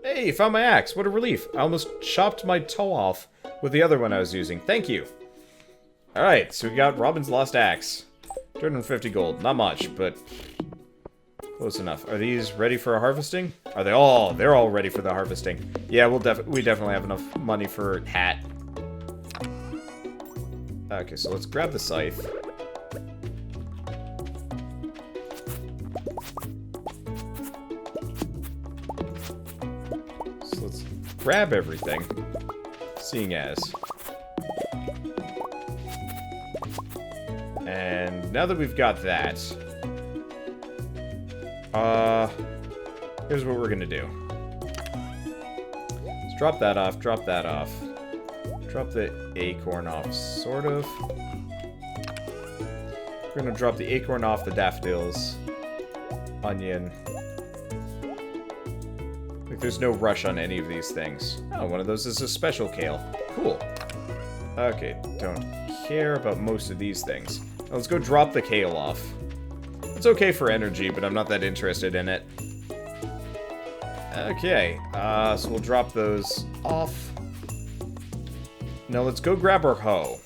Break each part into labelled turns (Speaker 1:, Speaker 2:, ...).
Speaker 1: Hey, found my axe. What a relief. I almost chopped my toe off with the other one I was using. Thank you. Alright, so we got Robin's lost axe. 250 gold. Not much, but close enough. Are these ready for harvesting? Are they all? They're all ready for the harvesting. Yeah, we definitely have enough money for hat. Okay, so let's grab the scythe. So let's grab everything. Seeing as. And now that we've got that, here's what we're gonna do. Let's drop that off, drop that off. Drop the acorn off, sort of. We're gonna drop the acorn off the daffodils. Onion. Like, there's no rush on any of these things. Oh, one of those is a special kale. Cool. Okay, don't care about most of these things. Now let's go drop the kale off. It's okay for energy, but I'm not that interested in it. Okay, so we'll drop those off. Now let's go grab our hoe.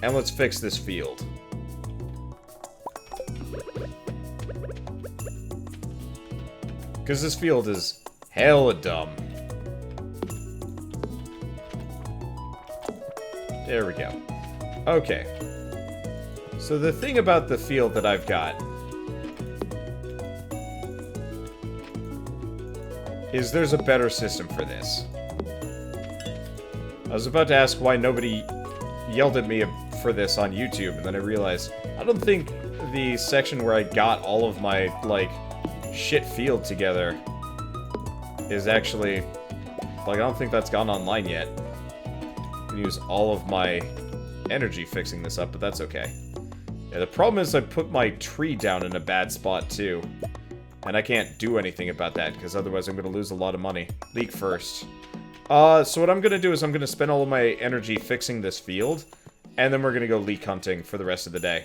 Speaker 1: And let's fix this field. Because this field is hella dumb. There we go. Okay. So the thing about the field that I've got is there's a better system for this. I was about to ask why nobody yelled at me for this on YouTube, and then I realized I don't think the section where I got all of my, like, shit field together is actually, like, I don't think that's gone online yet. I can use all of my energy fixing this up, but that's okay. Yeah, the problem is I put my tree down in a bad spot, too. And I can't do anything about that, because otherwise I'm going to lose a lot of money. Leak first. So what I'm going to do is I'm going to spend all of my energy fixing this field, and then we're going to go leak hunting for the rest of the day.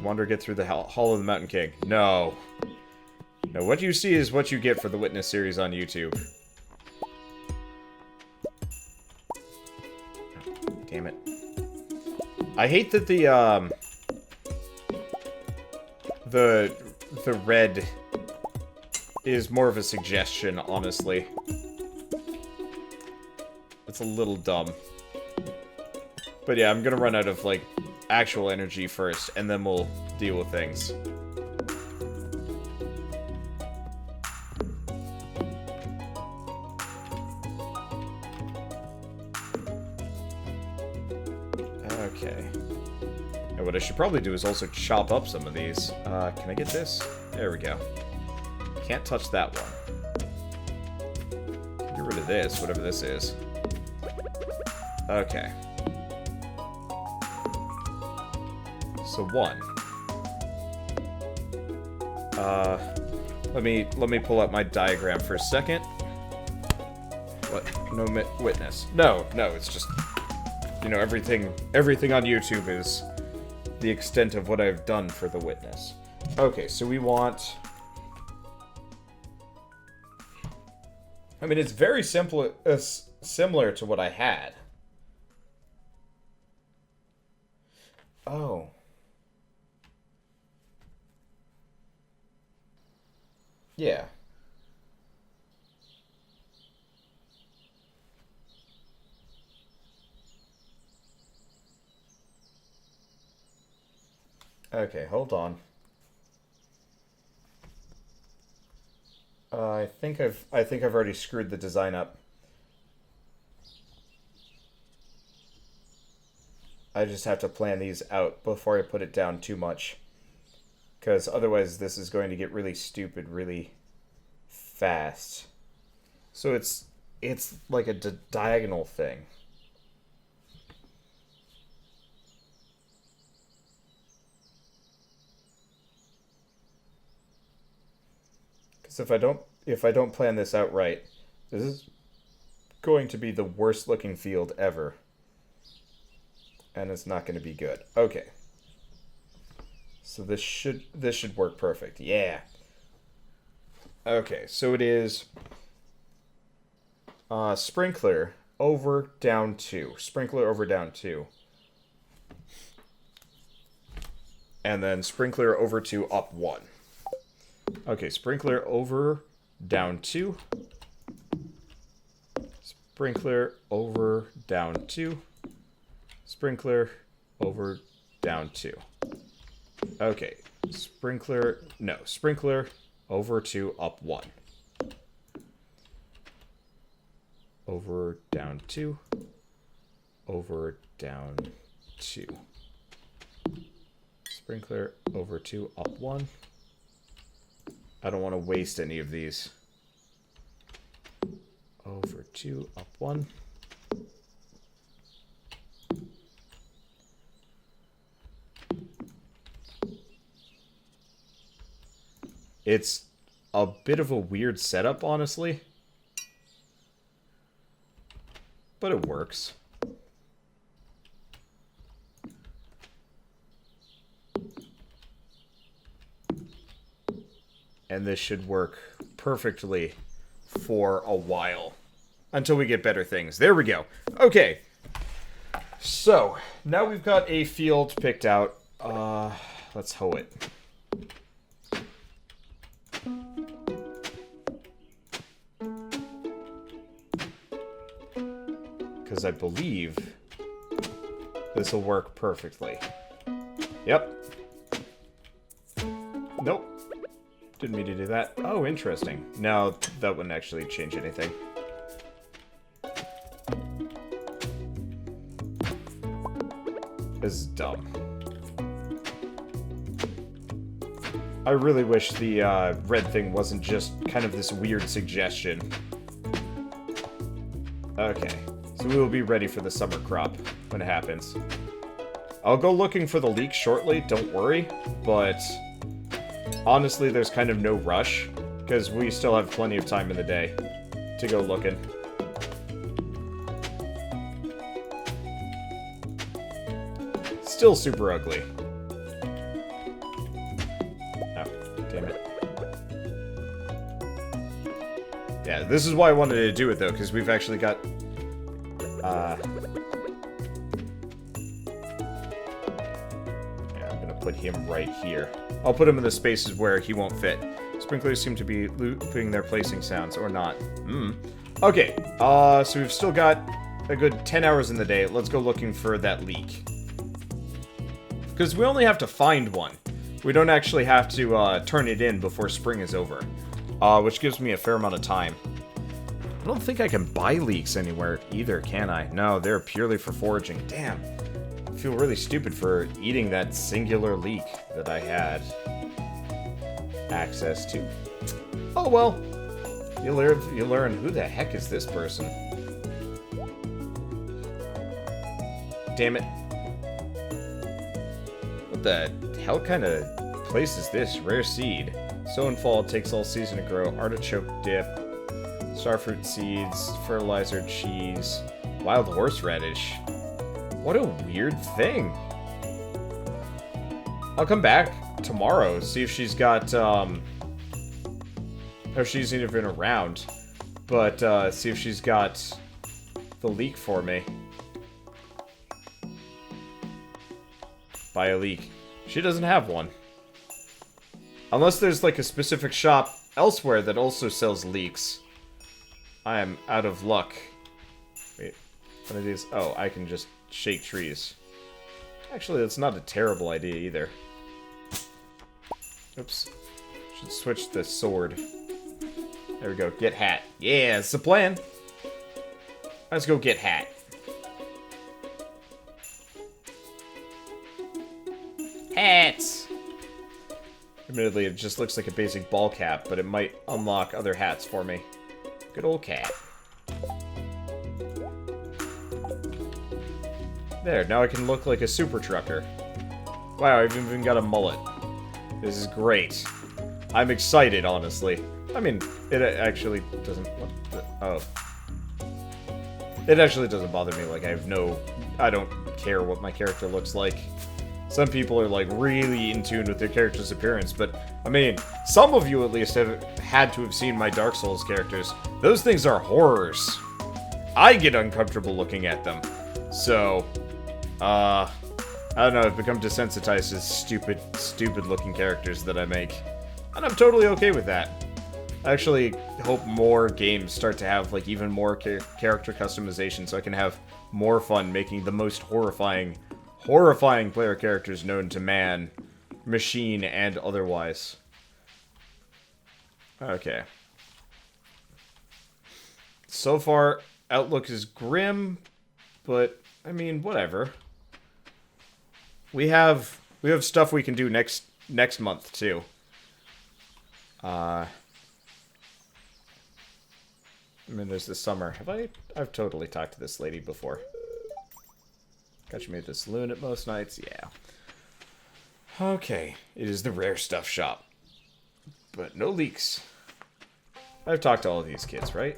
Speaker 1: Wander get through the Hall of the Mountain King. No. No, what you see is what you get for the Witness series on YouTube. Damn it. I hate that the red is more of a suggestion, honestly. It's a little dumb. But yeah, I'm gonna run out of, like, actual energy first, and then we'll deal with things. Okay. And what I should probably do is also chop up some of these. Can I get this? There we go. Can't touch that one. Get rid of this, whatever this is. Okay. So one. Let me pull up my diagram for a second. What? No witness. No, it's just, you know, everything on YouTube is the extent of what I've done for the witness. Okay, so we want, I mean, it's very simple, similar to what I had. Oh. Yeah. Okay, hold on. I think I've already screwed the design up. I just have to plan these out before I put it down too much. Because otherwise this is going to get really stupid really fast. So it's like a diagonal thing. Because if I don't plan this out right, this is going to be the worst looking field ever. And it's not going to be good. Okay. So this should work perfect. Yeah. Okay, so it is sprinkler over down 2. Sprinkler over down 2. And then sprinkler over to up 1. Okay, sprinkler over down 2. Sprinkler over down 2. Sprinkler over down 2. Okay, sprinkler over to up 1. Over down 2. Over down 2. Sprinkler over to up 1. I don't want to waste any of these. Over 2, up 1. It's a bit of a weird setup, honestly. But it works. And this should work perfectly for a while. Until we get better things. There we go. Okay. So, now we've got a field picked out. Let's hoe it. Because I believe this will work perfectly. Yep. Nope. Didn't mean to do that. Oh, interesting. No, that wouldn't actually change anything. This is dumb. I really wish the red thing wasn't just kind of this weird suggestion. Okay, so we will be ready for the summer crop when it happens. I'll go looking for the leek shortly, don't worry, but honestly there's kind of no rush, because we still have plenty of time in the day to go looking. Still super ugly. Oh, damn it. Yeah, this is why I wanted to do it, though, because we've actually got... Yeah, I'm gonna put him right here. I'll put him in the spaces where he won't fit. Sprinklers seem to be looping their placing sounds, or not. Okay, so we've still got a good 10 hours in the day. Let's go looking for that leak. Because we only have to find one. We don't actually have to turn it in before spring is over. Which gives me a fair amount of time. I don't think I can buy leeks anywhere either, can I? No, they're purely for foraging. Damn. I feel really stupid for eating that singular leek that I had access to. Oh well. You learn who the heck is this person. Damn it. What the hell kind of place is this? Rare seed. Sow and fall, takes all season to grow. Artichoke dip. Starfruit seeds. Fertilizer cheese. Wild horseradish. What a weird thing. I'll come back tomorrow, see if she's got, if she's even around. But, see if she's got the leek for me. Buy a leek. She doesn't have one. Unless there's like a specific shop elsewhere that also sells leeks. I am out of luck. Wait, what are these? Oh, I can just shake trees. Actually, that's not a terrible idea either. Oops. Should switch the sword. There we go. Get hat. Yeah, that's the plan. Let's go get hat. Hats! Admittedly, it just looks like a basic ball cap, but it might unlock other hats for me. Good old cat. There, now I can look like a super trucker. Wow, I've even got a mullet. This is great. I'm excited, honestly. I mean, it actually doesn't... What the, oh. It actually doesn't bother me, like I don't care what my character looks like. Some people are, like, really in tune with their character's appearance, but, I mean, some of you at least have had to have seen my Dark Souls characters. Those things are horrors. I get uncomfortable looking at them. So, I don't know, I've become desensitized to stupid looking characters that I make. And I'm totally okay with that. I actually hope more games start to have, like, even more character customization so I can have more fun making the most horrifying player characters known to man, machine, and otherwise. Okay. So far, outlook is grim, but, I mean, whatever. We have stuff we can do next month, too. I mean, there's the summer. I've totally talked to this lady before. Got you made the saloon at most nights? Yeah. Okay. It is the rare stuff shop. But no leaks. I've talked to all of these kids, right?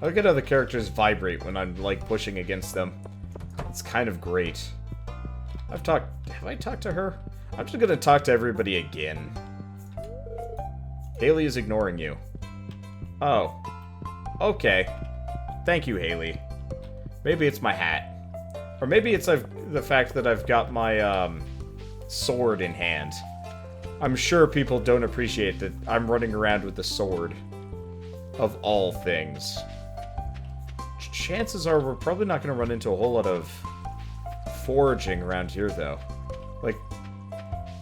Speaker 1: I look at how the characters vibrate when I'm, like, pushing against them. It's kind of great. Have I talked to her? I'm just gonna talk to everybody again. Haley is ignoring you. Oh. Okay. Thank you, Haley. Maybe it's my hat. Or maybe it's the fact that I've got my, sword in hand. I'm sure people don't appreciate that I'm running around with the sword. Of all things. Chances are we're probably not going to run into a whole lot of foraging around here, though. Like,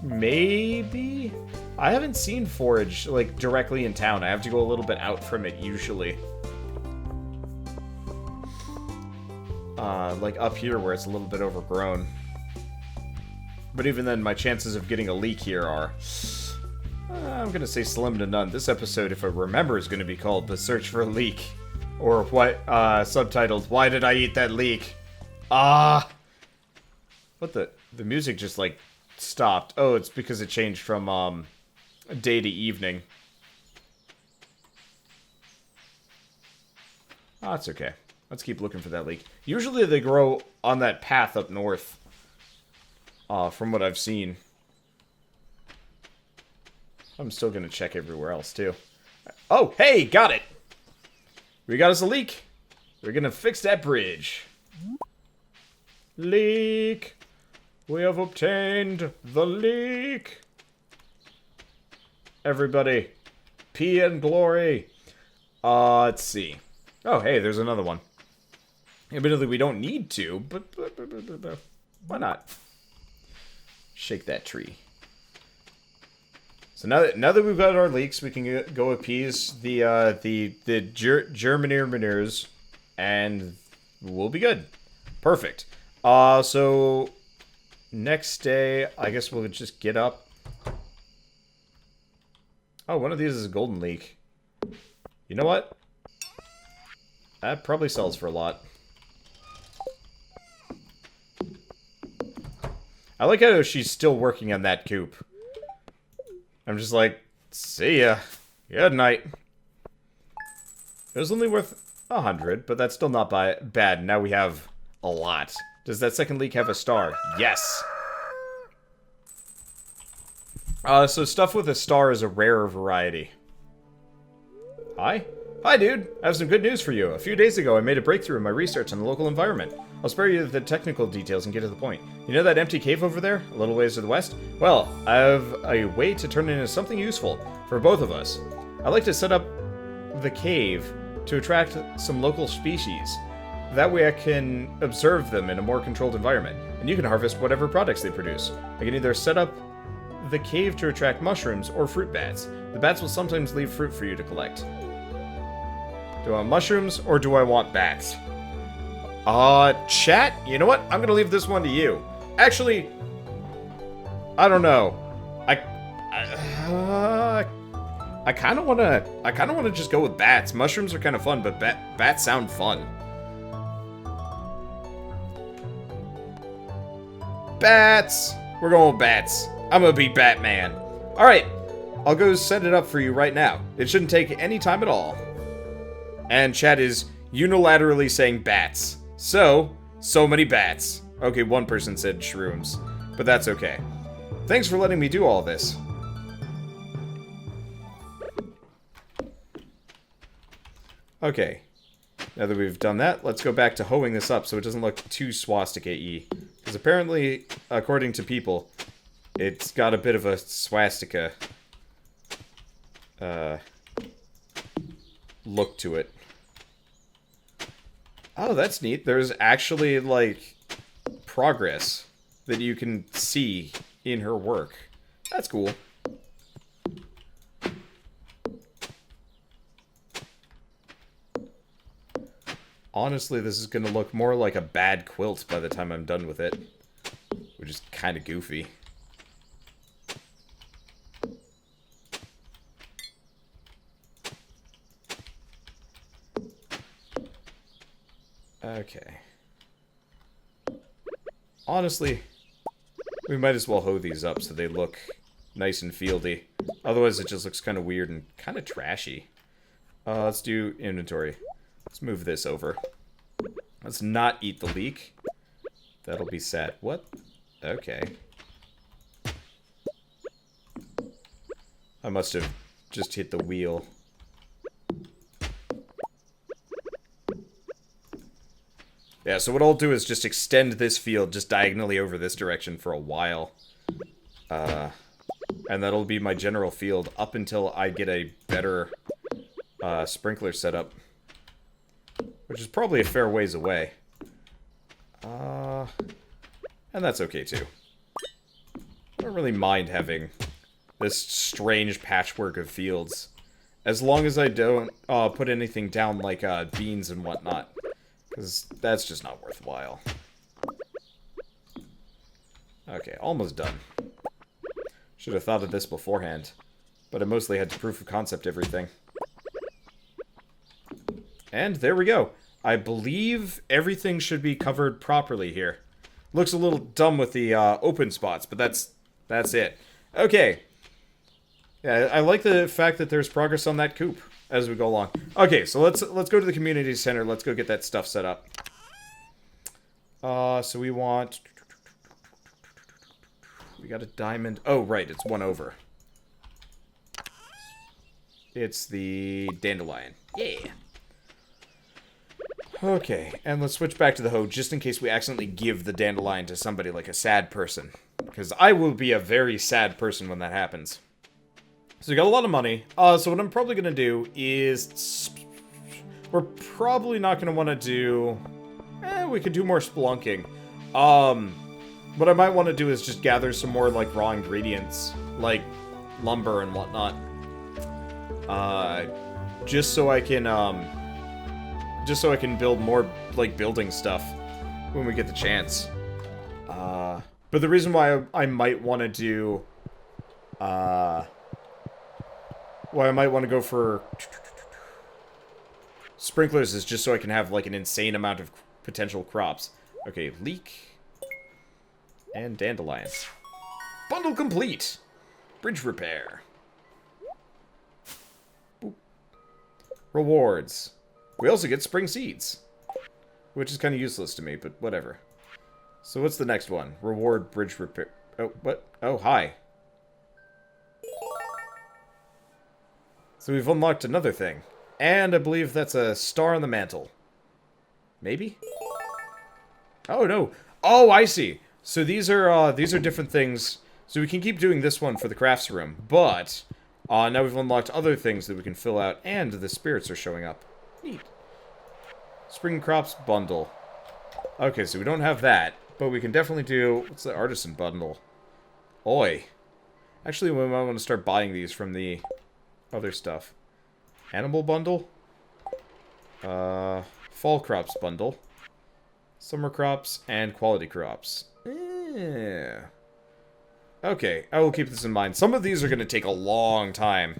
Speaker 1: maybe? I haven't seen forage, like, directly in town. I have to go a little bit out from it, usually. Like, up here where it's a little bit overgrown. But even then, my chances of getting a leak here are... I'm going to say slim to none. This episode, if I remember, is going to be called The Search for a Leak. Or what, subtitled, Why Did I Eat That Leak? What the music just, like, stopped. Oh, it's because it changed from, day to evening. Oh, it's okay. Let's keep looking for that leak. Usually they grow on that path up north. From what I've seen. I'm still gonna check everywhere else, too. Oh, hey, got it! We got us a leak. We're gonna fix that bridge. Leak! We have obtained the leak! Everybody, pee and glory. Let's see. Oh, hey, there's another one. Admittedly, we don't need to, but why not? Shake that tree. So now that we've got our leaks, we can go appease the Germaners, and we'll be good. Perfect. So next day, I guess we'll just get up. Oh, one of these is a golden leek. You know what? That probably sells for a lot. I like how she's still working on that coop. I'm just like, see ya. Good night. It was only worth 100, but that's still not bad. Now we have a lot. Does that second leak have a star? Yes. So stuff with a star is a rarer variety. Hi? Hi, dude. I have some good news for you. A few days ago, I made a breakthrough in my research on the local environment. I'll spare you the technical details and get to the point. You know that empty cave over there, a little ways to the west? Well, I have a way to turn it into something useful for both of us. I'd like to set up the cave to attract some local species. That way I can observe them in a more controlled environment, and you can harvest whatever products they produce. I can either set up the cave to attract mushrooms or fruit bats. The bats will sometimes leave fruit for you to collect. Do I want mushrooms or do I want bats? Chat? You know what? I'm gonna leave this one to you. Actually, I don't know. I kind of wanna just go with bats. Mushrooms are kind of fun, but bats sound fun. Bats! We're going with bats. I'm gonna be Batman. Alright, I'll go set it up for you right now. It shouldn't take any time at all. And chat is unilaterally saying bats. So many bats. Okay, one person said shrooms, but that's okay. Thanks for letting me do all this. Okay, now that we've done that, let's go back to hoeing this up so it doesn't look too swastika-y. Because apparently, according to people, it's got a bit of a swastika look to it. Oh, that's neat. There's actually, like, progress that you can see in her work. That's cool. Honestly, this is going to look more like a bad quilt by the time I'm done with it. Which is kind of goofy. Okay. Honestly, we might as well hoe these up so they look nice and fieldy. Otherwise, it just looks kind of weird and kind of trashy. Let's do inventory. Let's move this over. Let's not eat the leek. That'll be sad. What? Okay. I must have just hit the wheel. Yeah, so what I'll do is just extend this field just diagonally over this direction for a while. And that'll be my general field up until I get a better sprinkler setup. Which is probably a fair ways away. And that's okay too. I don't really mind having this strange patchwork of fields. As long as I don't put anything down like beans and whatnot. Because that's just not worthwhile. Okay, almost done. Should have thought of this beforehand. But I mostly had to proof of concept everything. And there we go. I believe everything should be covered properly here. Looks a little dumb with the open spots, but that's it. Okay. Yeah, I like the fact that there's progress on that coop as we go along. Okay, so let's go to the community center. Let's go get that stuff set up. So we want... We got a diamond. Oh, right, it's one over. It's the dandelion. Yeah. Okay, and let's switch back to the hoe just in case we accidentally give the dandelion to somebody like a sad person. Because I will be a very sad person when that happens. So we got a lot of money. So what I'm probably going to do is... We're probably not going to want to do... we could do more spelunking. What I might want to do is just gather some more, like, raw ingredients. Like, lumber and whatnot. Just so I can, build more, like, building stuff when we get the chance. But the reason why I might want to do... why I might want to go for sprinklers is just so I can have, like, an insane amount of potential crops. Okay, leek. And dandelions. Bundle complete! Bridge repair. Boop. Rewards. We also get spring seeds. Which is kind of useless to me, but whatever. So what's the next one? Reward bridge repair. Oh, what? Oh, hi. So we've unlocked another thing. And I believe that's a star on the mantle. Maybe? Oh, no. Oh, I see. So these are different things. So we can keep doing this one for the crafts room. But, now we've unlocked other things that we can fill out. And the spirits are showing up. Neat. Spring crops bundle. Okay, so we don't have that. But we can definitely do... What's the artisan bundle? Oi. Actually, we might want to start buying these from the other stuff. Animal bundle. Fall crops bundle. Summer crops and quality crops. Yeah. Okay, I will keep this in mind. Some of these are going to take a long time.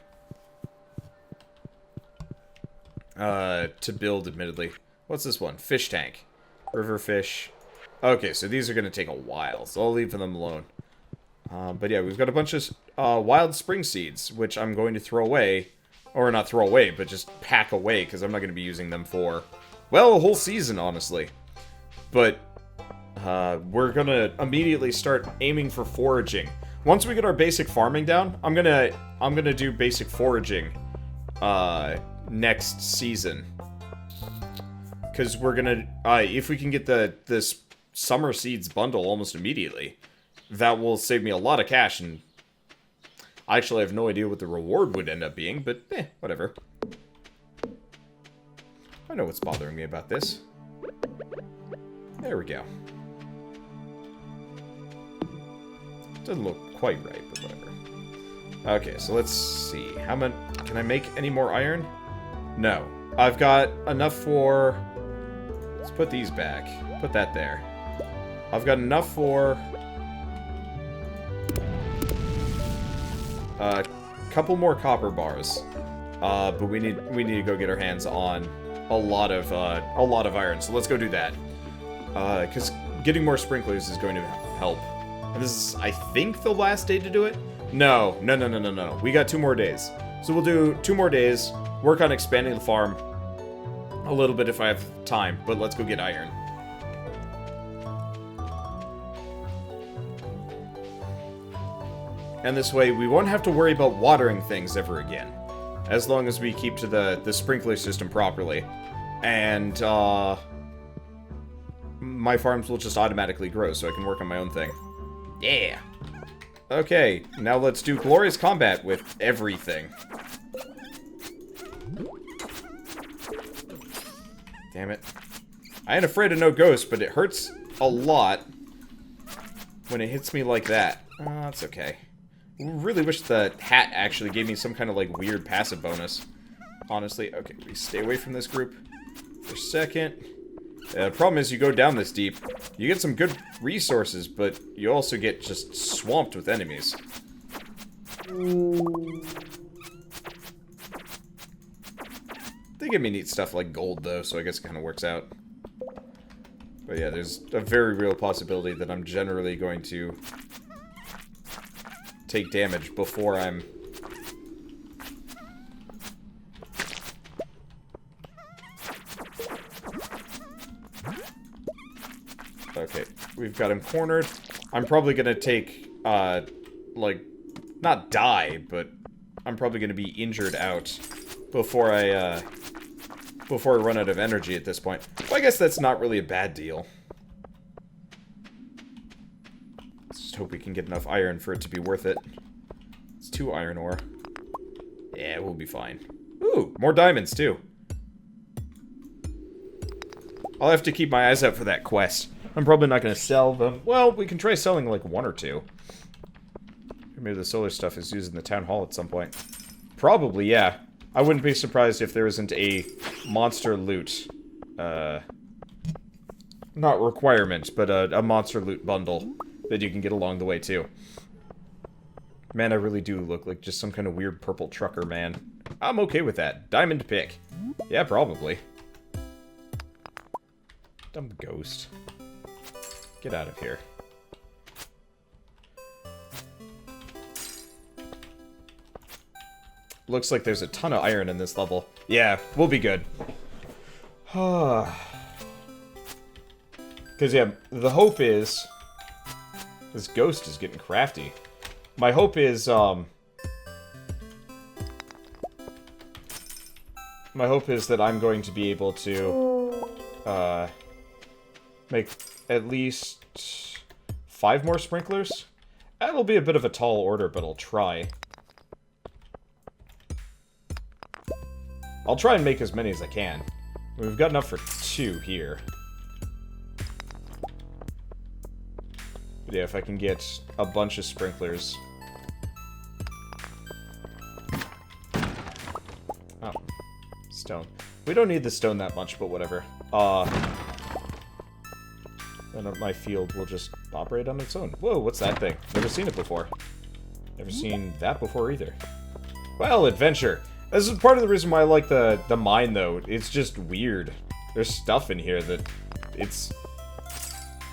Speaker 1: To build, admittedly. What's this one? Fish tank. River fish. Okay, so these are going to take a while, so I'll leave them alone. But yeah, we've got a bunch of wild spring seeds, which I'm going to throw away Or not throw away, but just pack away, because I'm not going to be using them for, well, a whole season, honestly. But we're going to immediately start aiming for foraging. Once we get our basic farming down, I'm gonna do basic foraging next season. Because we're gonna, if we can get this summer seeds bundle almost immediately, that will save me a lot of cash, and I actually have no idea what the reward would end up being, but whatever. I know what's bothering me about this. There we go. Doesn't look quite right, but whatever. Okay, so let's see. How much... Can I make any more iron? No. I've got enough for... Let's put these back. Put that there. I've got enough for... a couple more copper bars. But we need to go get our hands on a lot of iron. So let's go do that. Because getting more sprinklers is going to help. And this is, I think, the last day to do it? No. We got 2 more days. So we'll do 2 more days, work on expanding the farm a little bit if I have time, but let's go get iron. And this way, we won't have to worry about watering things ever again. As long as we keep to the sprinkler system properly. And, my farms will just automatically grow, so I can work on my own thing. Yeah. Okay, now let's do glorious combat with everything. Damn it. I ain't afraid of no ghosts, but it hurts a lot when it hits me like that. That's okay. Really wish the hat actually gave me some kind of, like, weird passive bonus. Honestly. Okay, please stay away from this group for a second. The problem is you go down this deep, you get some good resources, but you also get just swamped with enemies. They give me neat stuff like gold, though, so I guess it kind of works out. But yeah, there's a very real possibility that I'm generally going to take damage before I'm... Okay, we've got him cornered. I'm probably gonna take, like, not die, but I'm probably gonna be injured out before I run out of energy at this point. Well, I guess that's not really a bad deal. Let's just hope we can get enough iron for it to be worth it. It's 2 iron ore. Yeah, we'll be fine. Ooh, more diamonds, too. I'll have to keep my eyes out for that quest. I'm probably not going to sell them. Well, we can try selling, like, 1 or 2. Maybe the solar stuff is used in the town hall at some point. Probably, yeah. I wouldn't be surprised if there isn't a monster loot. Not requirement, but a monster loot bundle that you can get along the way, too. Man, I really do look like just some kind of weird purple trucker, man. I'm okay with that. Diamond pick. Yeah, probably. Dumb ghost. Get out of here. Looks like there's a ton of iron in this level. Yeah, we'll be good. Because, yeah, the hope is... This ghost is getting crafty. My hope is, My hope is that I'm going to be able to, make at least 5 more sprinklers. That'll be a bit of a tall order, but I'll try. I'll try and make as many as I can. We've got enough for 2 here. But yeah, if I can get a bunch of sprinklers. Oh. Stone. We don't need the stone that much, but whatever. Then my field will just operate on its own. Whoa, what's that thing? Never seen it before. Never seen that before either. Well, adventure. This is part of the reason why I like the mine, though. It's just weird. There's stuff in here that...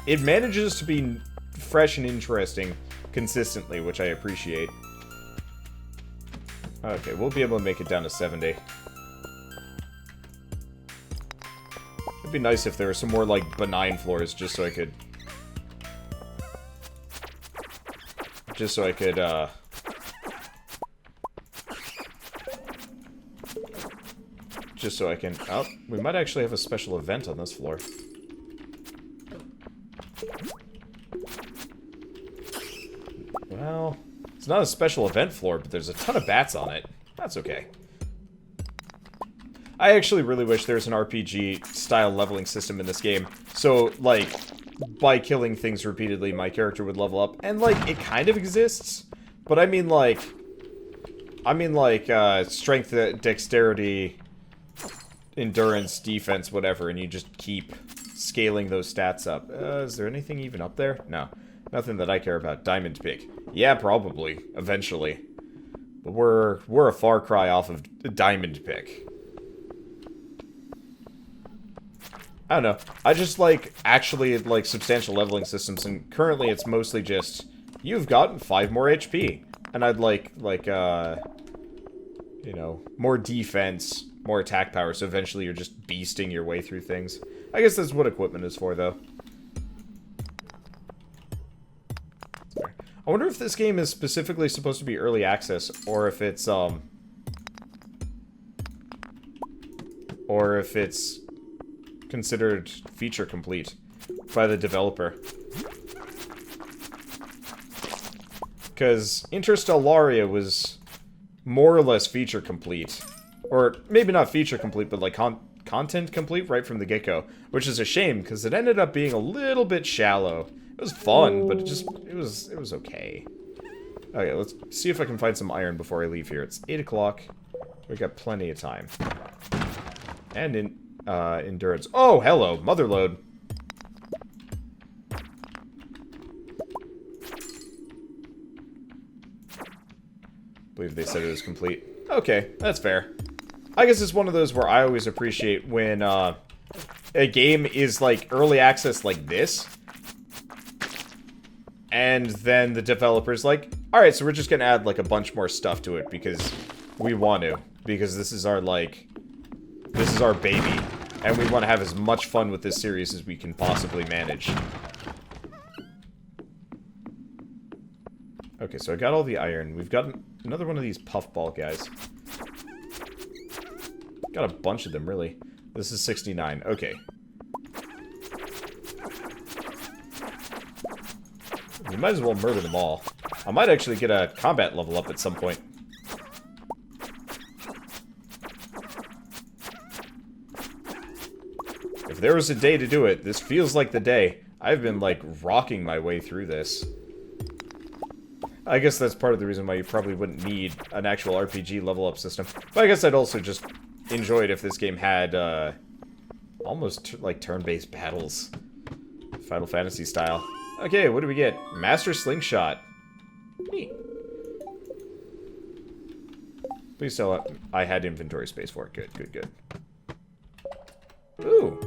Speaker 1: It manages to be fresh and interesting consistently, which I appreciate. Okay, we'll be able to make it down to 70. It'd be nice if there were some more, like, benign floors, just so I could... Just so I can... Oh, we might actually have a special event on this floor. Well, it's not a special event floor, but there's a ton of bats on it. That's okay. I actually really wish there was an RPG-style leveling system in this game. So, like, by killing things repeatedly, my character would level up. And, like, it kind of exists. But I mean, like... strength, dexterity... endurance, defense, whatever, and you just keep scaling those stats up. Is there anything even up there? No. Nothing that I care about. Diamond pick. Yeah, probably. Eventually. But we're a far cry off of diamond pick. I don't know. I just like, actually, like, substantial leveling systems, and currently it's mostly just, you've gotten 5 more HP. And I'd like, you know, more defense, more attack power, so eventually you're just beasting your way through things. I guess that's what equipment is for, though. I wonder if this game is specifically supposed to be early access, or if it's considered feature complete by the developer. Because Interstellaria was more or less feature complete. Or maybe not feature complete, but like content complete right from the get-go. Which is a shame, because it ended up being a little bit shallow. It was fun, but it was okay. Okay, let's see if I can find some iron before I leave here. It's 8 o'clock. We've got plenty of time. And in endurance. Oh, hello, motherload. I believe they said it was complete. Okay, that's fair. I guess it's one of those where I always appreciate when a game is like early access like this, and then the developer's like, alright, so we're just gonna add like a bunch more stuff to it because we want to. Because this is our like, this is our baby. And we want to have as much fun with this series as we can possibly manage. Okay, so I got all the iron. We've got another one of these puffball guys. Got a bunch of them, really. This is 69. Okay. We might as well murder them all. I might actually get a combat level up at some point. If there was a day to do it, this feels like the day. I've been, like, rocking my way through this. I guess that's part of the reason why you probably wouldn't need an actual RPG level up system. But I guess I'd also just enjoy it if this game had, almost, like, turn-based battles. Final Fantasy style. Okay, what do we get? Master Slingshot. Neat. Please tell I had inventory space for it. Good, good, good. Ooh.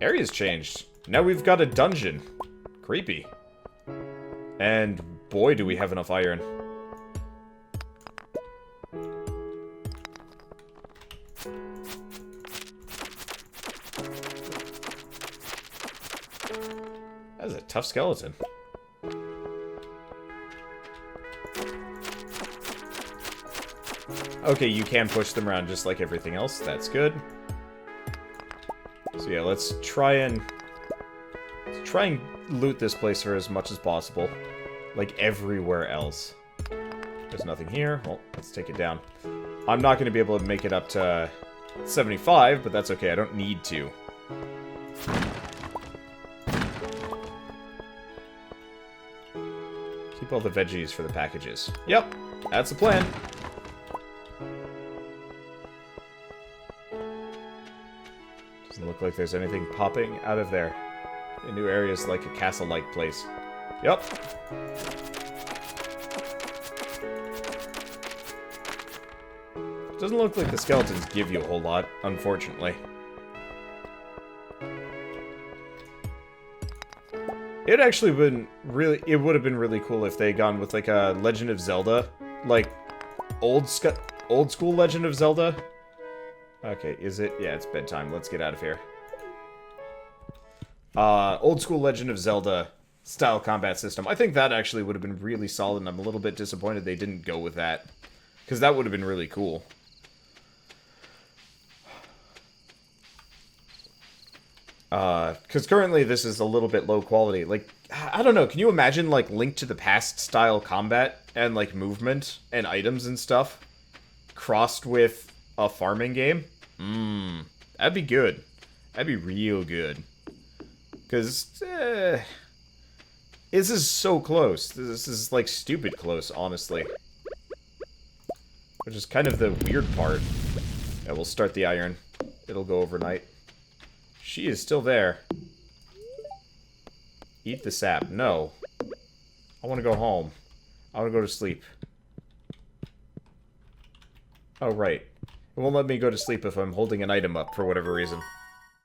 Speaker 1: Area's changed. Now we've got a dungeon. Creepy. And boy, do we have enough iron. That's a tough skeleton. Okay, you can push them around just like everything else. That's good. So yeah, let's try and loot this place for as much as possible. Like everywhere else. There's nothing here. Well, let's take it down. I'm not going to be able to make it up to 75, but that's okay. I don't need to. Keep all the veggies for the packages. Yep, that's the plan. Doesn't look like there's anything popping out of there. A new area is like a castle-like place. Yep. Doesn't look like the skeletons give you a whole lot, unfortunately. It actually would have been really cool if they had gone with like a Legend of Zelda, like old Old school Legend of Zelda? Okay, is it? Yeah, it's bedtime. Let's get out of here. Old school Legend of Zelda style combat system. I think that actually would have been really solid, and I'm a little bit disappointed they didn't go with that. Because that would have been really cool. Because currently this is a little bit low quality. Like, I don't know, can you imagine, like, Link to the Past style combat and, like, movement and items and stuff crossed with a farming game? That'd be good. That'd be real good. Because, this is so close. This is, like, stupid close, honestly. Which is kind of the weird part. Yeah, we'll start the iron. It'll go overnight. She is still there. Eat the sap. No. I want to go home. I want to go to sleep. Oh, right. It won't let me go to sleep if I'm holding an item up for whatever reason.